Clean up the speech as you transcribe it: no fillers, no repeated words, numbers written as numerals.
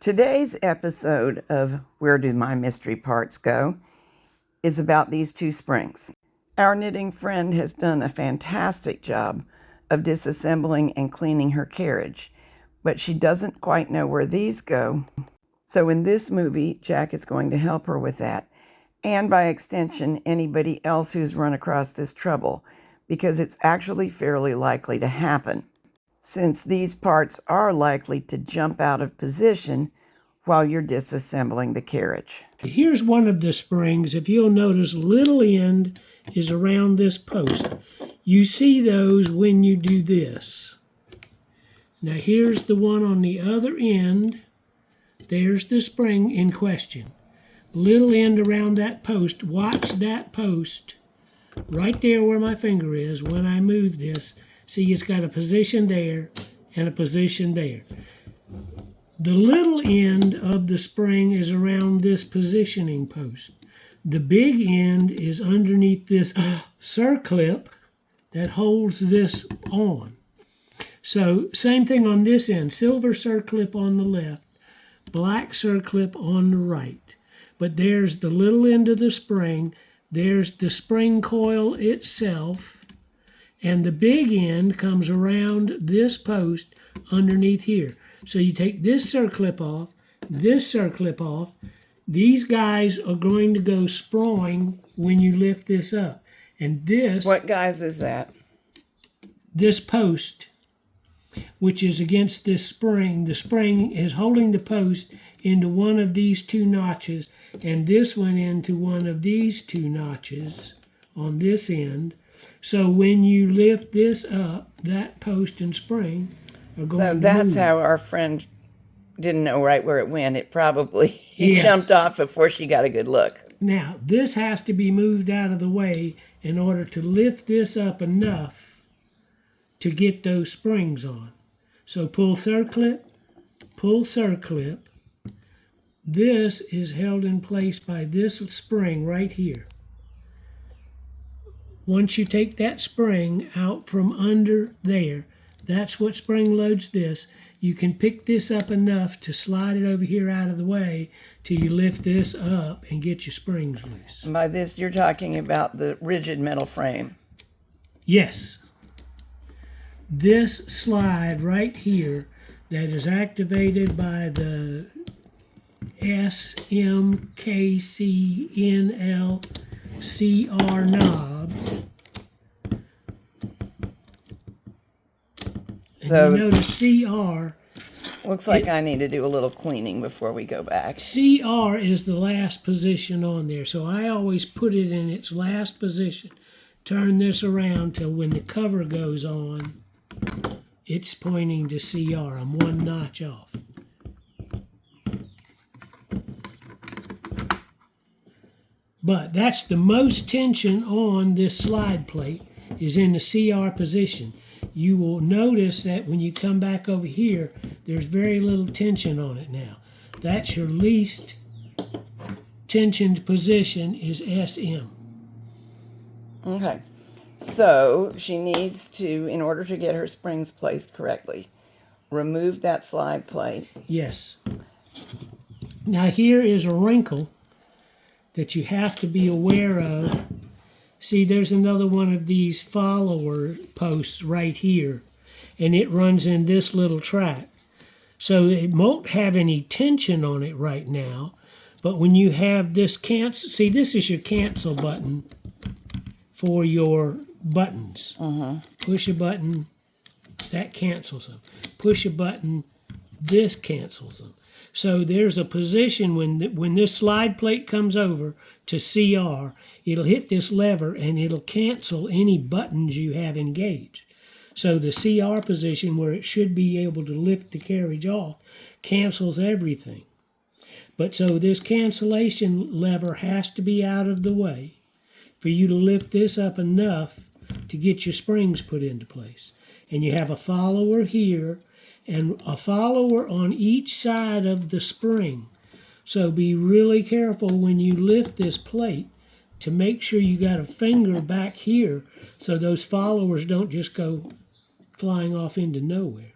Today's episode of Where Do My Mystery Parts Go is about these two springs. Our knitting friend has done a fantastic job of disassembling and cleaning her carriage, but she doesn't quite know where these go. So in this movie, Jack is going to help her with that, and by extension, anybody else who's run across this trouble, because it's actually fairly likely to happen, since these parts are likely to jump out of position while you're disassembling the carriage. Here's one of the springs. If you'll notice, little end is around this post. You see those when you do this. Now here's the one on the other end. There's the spring in question. Little end around that post. Watch that post right there where my finger is when I move this. See, it's got a position there and a position there. The little end of the spring is around this positioning post. The big end is underneath this circlip that holds this on. So same thing on this end. Silver circlip on the left, black circlip on the right. But there's the little end of the spring. There's the spring coil itself. And the big end comes around this post underneath here. So you take this circlip off, this circlip off. These guys are going to go sprawling when you lift this up. And this... What guys is that? This post, which is against this spring. The spring is holding the post into one of these two notches, and this one into one of these two notches on this end. So when you lift this up, that post and spring are going to move. So that's how our friend didn't know right where it went. It probably Yes. jumped off before she got a good look. Now, this has to be moved out of the way in order to lift this up enough to get those springs on. So pull circlip, pull circlip. This is held in place by this spring right here. Once you take that spring out from under there, that's what spring loads this. You can pick this up enough to slide it over here out of the way till you lift this up and get your springs loose. And by this, you're talking about the rigid metal frame. Yes. This slide right here that is activated by the SMKCNLCR knob. So you notice CR. Looks like I need to do a little cleaning before we go back. CR is the last position on there, so I always put it in its last position. Turn this around till when the cover goes on, it's pointing to CR. I'm one notch off. But that's the most tension on this slide plate is in the CR position. You will notice that when you come back over here, there's very little tension on it now. That's your least tensioned position is SM. Okay. So she needs to, in order to get her springs placed correctly, remove that slide plate. Yes. Now here is a wrinkle that you have to be aware of. See, there's another one of these follower posts right here, and it runs in this little track. So it won't have any tension on it right now, but when you have this cancel, see, this is your cancel button for your buttons. Push a button, that cancels them. Push a button, this cancels them. So there's a position when this slide plate comes over to CR, it'll hit this lever and it'll cancel any buttons you have engaged. So the CR position where it should be able to lift the carriage off cancels everything. But so this cancellation lever has to be out of the way for you to lift this up enough to get your springs put into place. And you have a follower here and a follower on each side of the spring. So be really careful when you lift this plate to make sure you got a finger back here so those followers don't just go flying off into nowhere.